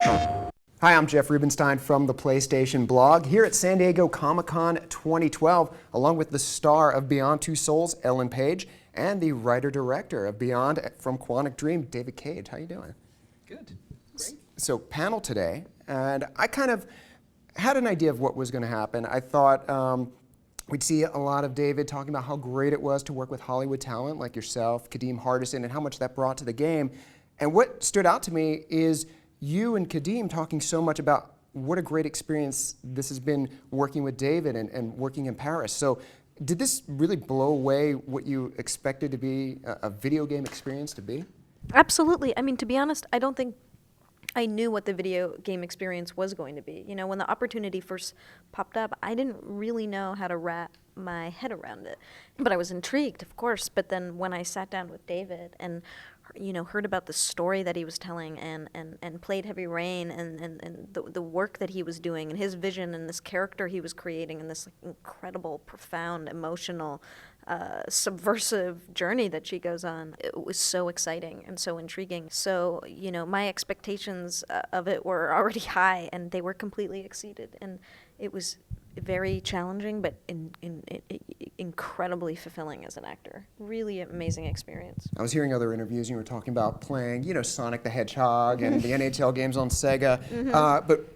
Hi, I'm Jeff Rubenstein from the PlayStation blog here at San Diego Comic-Con 2012, along with the star of Beyond Two Souls, Ellen Page, and the writer-director of Beyond from Quantic Dream, David Cage. How you doing? Good. Great. So panel today, and I kind of had an idea of what was going to happen. I thought we'd see a lot of David talking about how great it was to work with Hollywood talent like yourself, Kadeem Hardison, and how much that brought to the game. And what stood out to me is you and Kadeem talking so much about what a great experience this has been working with David and working in Paris. So did this really blow away what you expected to be a video game experience to be? Absolutely. I mean, to be honest, I don't think I knew what the video game experience was going to be. You know, when the opportunity first popped up, I didn't really know how to wrap my head around it. But I was intrigued, of course. But then when I sat down with David and heard about the story that he was telling and played Heavy Rain and the work that he was doing and his vision and this character he was creating and this incredible, profound, emotional, subversive journey that she goes on, it was so exciting and so intriguing. So, my expectations of it were already high and they were completely exceeded. And it was very challenging, but incredibly fulfilling as an actor. Really amazing experience. I was hearing other interviews, and you were talking about playing, Sonic the Hedgehog and the NHL games on Sega. But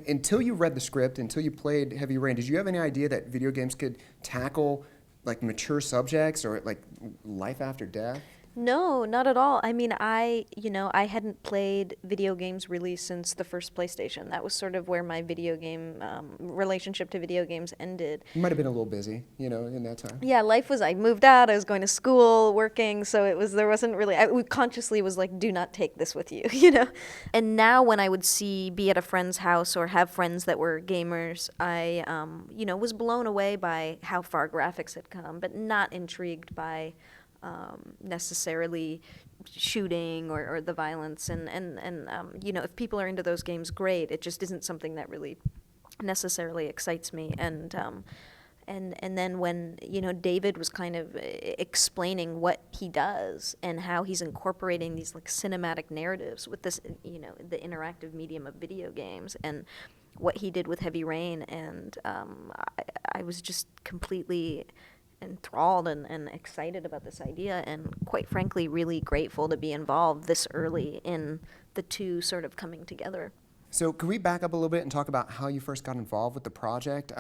until you read the script, until you played Heavy Rain, did you have any idea that video games could tackle like mature subjects or like life after death? No, not at all. I mean, I hadn't played video games really since the first PlayStation. That was sort of where my video game relationship to video games ended. You might have been a little busy, in that time. Yeah, I moved out, I was going to school, working, so there wasn't really, I consciously was like, do not take this with you, And now when I would be at a friend's house or have friends that were gamers, I, was blown away by how far graphics had come, but not intrigued by necessarily shooting or the violence and if people are into those games, great. It just isn't something that really necessarily excites me. And then when David was kind of explaining what he does and how he's incorporating these like cinematic narratives with this the interactive medium of video games and what he did with Heavy Rain, and I was just completely enthralled and excited about this idea, and quite frankly really grateful to be involved this early in the two sort of coming together. So can we back up a little bit and talk about how you first got involved with the project?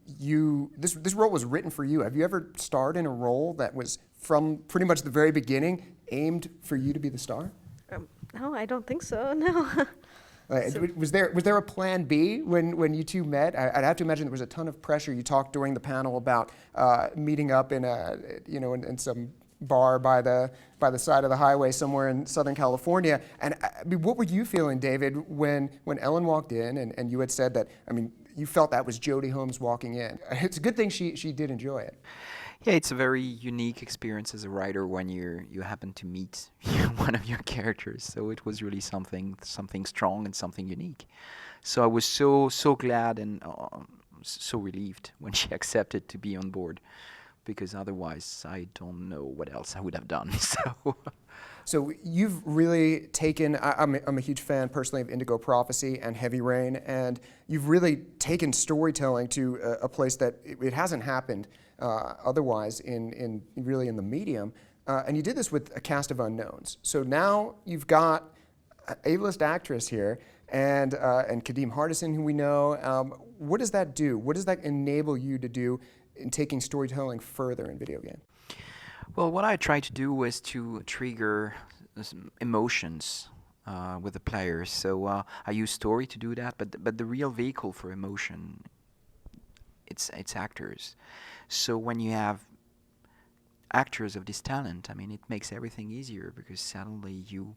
This role was written for you. Have you ever starred in a role that was from pretty much the very beginning aimed for you to be the star? No, I don't think so, no. Was there a plan B when you two met? I'd have to imagine there was a ton of pressure. You talked during the panel about meeting up in in some bar by the side of the highway somewhere in Southern California. And I mean, what were you feeling, David, when Ellen walked in and you had said that? I mean, you felt that was Jodie Holmes walking in. It's a good thing she did enjoy it. Yeah, it's a very unique experience as a writer when you happen to meet one of your characters. So it was really something strong and something unique. So I was so glad and so relieved when she accepted to be on board, because otherwise I don't know what else I would have done. So you've really taken, I'm a huge fan personally of Indigo Prophecy and Heavy Rain, and you've really taken storytelling to a place that it hasn't happened otherwise in the medium. And you did this with a cast of unknowns. So now you've got an A-list actress here and Kadeem Hardison, who we know. What does that do? What does that enable you to do in taking storytelling further in video game? Well, what I tried to do was to trigger some emotions with the players. So I use story to do that, but the real vehicle for emotion, it's actors. So when you have actors of this talent, I mean, it makes everything easier, because suddenly you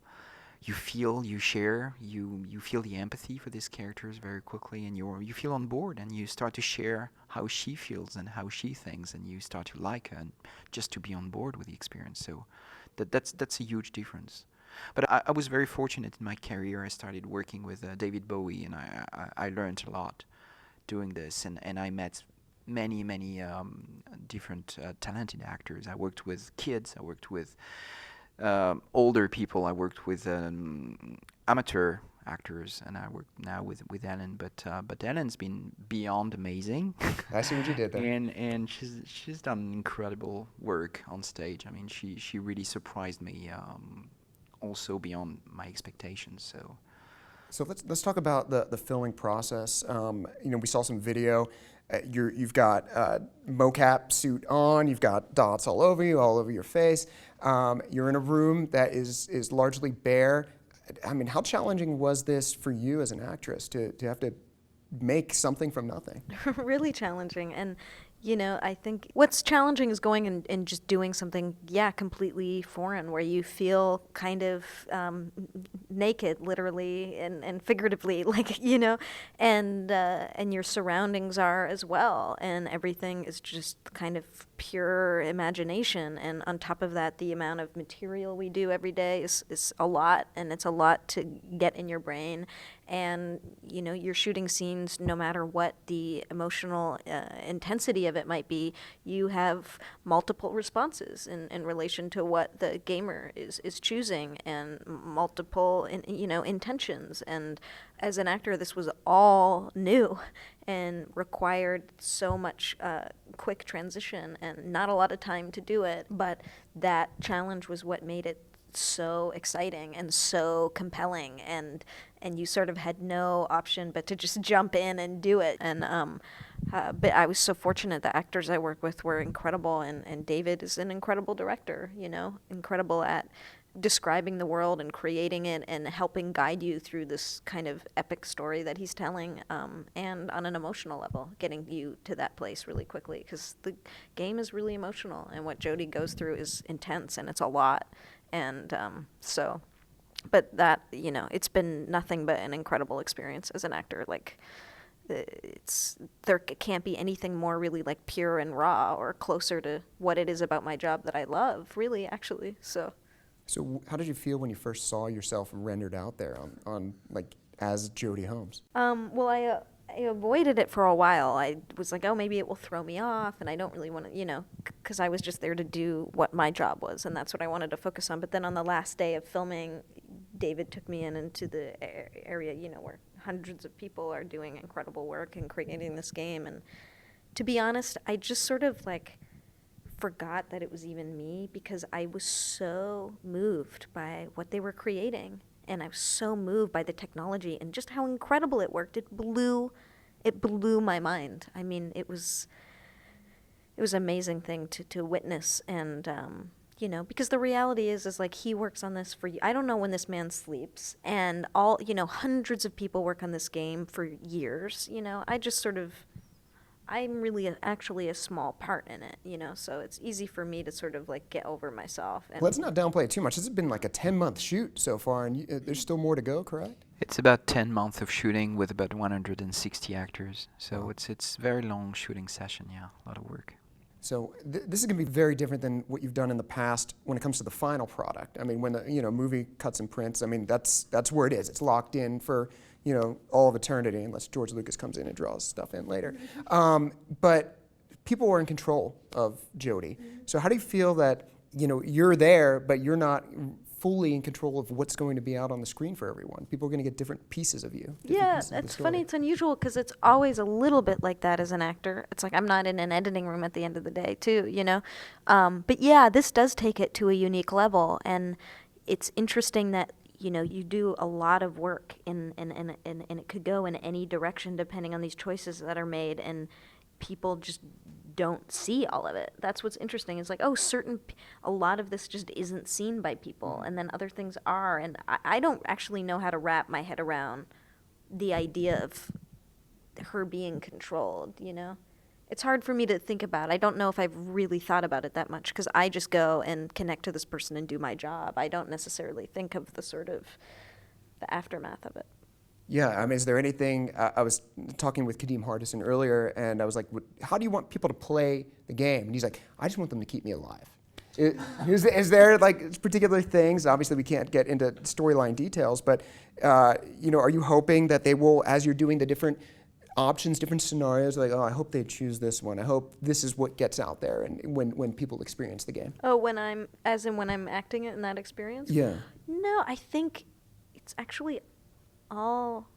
feel, you share, you feel the empathy for these characters very quickly, and you feel on board, and you start to share how she feels and how she thinks, and you start to like her and just to be on board with the experience. So that's a huge difference. But I was very fortunate in my career. I started working with David Bowie, and I learned a lot doing this, and I met many different talented actors. I worked with kids, I worked with older people, I worked with amateur actors, and I work now with Ellen. But Ellen's been beyond amazing. I see what you did there. And she's done incredible work on stage. I mean, she really surprised me, also beyond my expectations. So let's talk about the filming process. We saw some video. You've got mocap suit on. You've got dots all over you, all over your face. You're in a room that is largely bare. I mean, how challenging was this for you as an actress to have to make something from nothing? Really challenging. And, I think what's challenging is going and just doing something, completely foreign, where you feel kind of naked, literally and figuratively, and your surroundings are as well. And everything is just kind of pure imagination. And on top of that, the amount of material we do every day is a lot, and it's a lot to get in your brain. And, you're shooting scenes, no matter what the emotional intensity of it might be, you have multiple responses in relation to what the gamer is choosing, and multiple, intentions. And as an actor, this was all new and required so much quick transition and not a lot of time to do it. But that challenge was what made it so exciting and so compelling, and you sort of had no option but to just jump in and do it. And but I was so fortunate. The actors I worked with were incredible, and David is an incredible director, incredible at describing the world and creating it and helping guide you through this kind of epic story that he's telling, and on an emotional level, getting you to that place really quickly, because the game is really emotional, and what Jodie goes through is intense, and it's a lot. And but that, it's been nothing but an incredible experience as an actor. There can't be anything more really pure and raw or closer to what it is about my job that I love, really, actually. So how did you feel when you first saw yourself rendered out there on as Jodie Holmes? Well, I avoided it for a while. I was like, oh, maybe it will throw me off, and I don't really want to, because I was just there to do what my job was, and that's what I wanted to focus on. But then on the last day of filming, David took me into the area, where hundreds of people are doing incredible work and creating this game. And to be honest, I just sort of forgot that it was even me, because I was so moved by what they were creating. And I was so moved by the technology and just how incredible it worked. It blew my mind. I mean, it was an amazing thing to witness. And, because the reality is he works on this for, I don't know when this man sleeps. And hundreds of people work on this game for years. I just sort of, I'm really actually a small part in it, so it's easy for me to sort of get over myself. And Let's not downplay it too much. This has been a 10-month shoot so far, and there's still more to go, correct? It's about 10 months of shooting with about 160 actors. So it's very long shooting session, a lot of work. So this is going to be very different than what you've done in the past when it comes to the final product. I mean, when the movie cuts and prints, I mean, that's where it is. It's locked in for all of eternity, unless George Lucas comes in and draws stuff in later. But people were in control of Jodie. So how do you feel that you're there, but you're not fully in control of what's going to be out on the screen for everyone? People are going to get different pieces of you. Yeah, it's funny. It's unusual because it's always a little bit like that as an actor. It's I'm not in an editing room at the end of the day, too, But yeah, this does take it to a unique level, and it's interesting that you do a lot of work, and it could go in any direction depending on these choices that are made, and people just don't see all of it. That's what's interesting. It's a lot of this just isn't seen by people, and then other things are, and I don't actually know how to wrap my head around the idea of her being controlled, It's hard for me to think about. I don't know if I've really thought about it that much, because I just go and connect to this person and do my job. I don't necessarily think of the sort of the aftermath of it. Yeah, I mean, is there anything, I was talking with Kadeem Hardison earlier, and I was like, how do you want people to play the game? And he's like, I just want them to keep me alive. Is there particular things, obviously we can't get into storyline details, but are you hoping that they will, as you're doing the different options, different scenarios, I hope they choose this one. I hope this is what gets out there, and when people experience the game. Oh, when I'm acting it in that experience? Yeah. No, I think it's actually all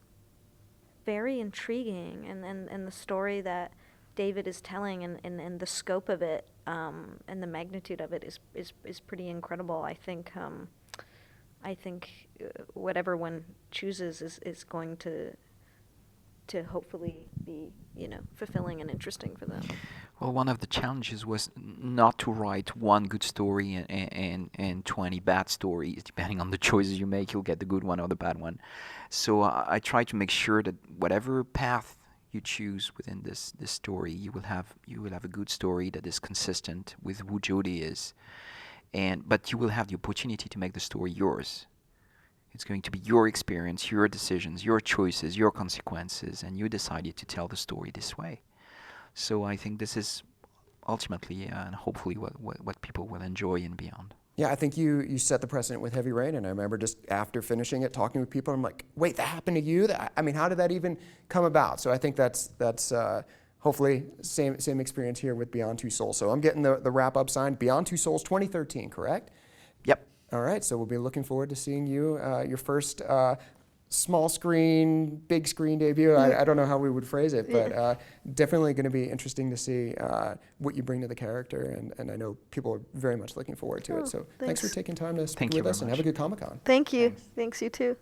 very intriguing, and the story that David is telling and the scope of it and the magnitude of it is pretty incredible. I think whatever one chooses is going to hopefully be, fulfilling and interesting for them. Well, one of the challenges was not to write one good story and 20 bad stories. Depending on the choices you make, you'll get the good one or the bad one. So I try to make sure that whatever path you choose within this story, you will have a good story that is consistent with who Jodie is, but you will have the opportunity to make the story yours. It's going to be your experience, your decisions, your choices, your consequences, and you decided to tell the story this way. So I think this is ultimately and hopefully what people will enjoy in Beyond. Yeah, I think you set the precedent with Heavy Rain, and I remember just after finishing it, talking with people, I'm like, wait, that happened to you? I mean, how did that even come about? So I think that's hopefully same experience here with Beyond Two Souls. So I'm getting the wrap-up signed, Beyond Two Souls 2013, correct? Yep. All right, so we'll be looking forward to seeing you, your first small screen, big screen debut. I don't know how we would phrase it, but definitely going to be interesting to see what you bring to the character, and I know people are very much looking forward to it. So thanks for taking time to speak Thank you with us, very and have a much. good Comic-Con. Thank you. Thanks, you too.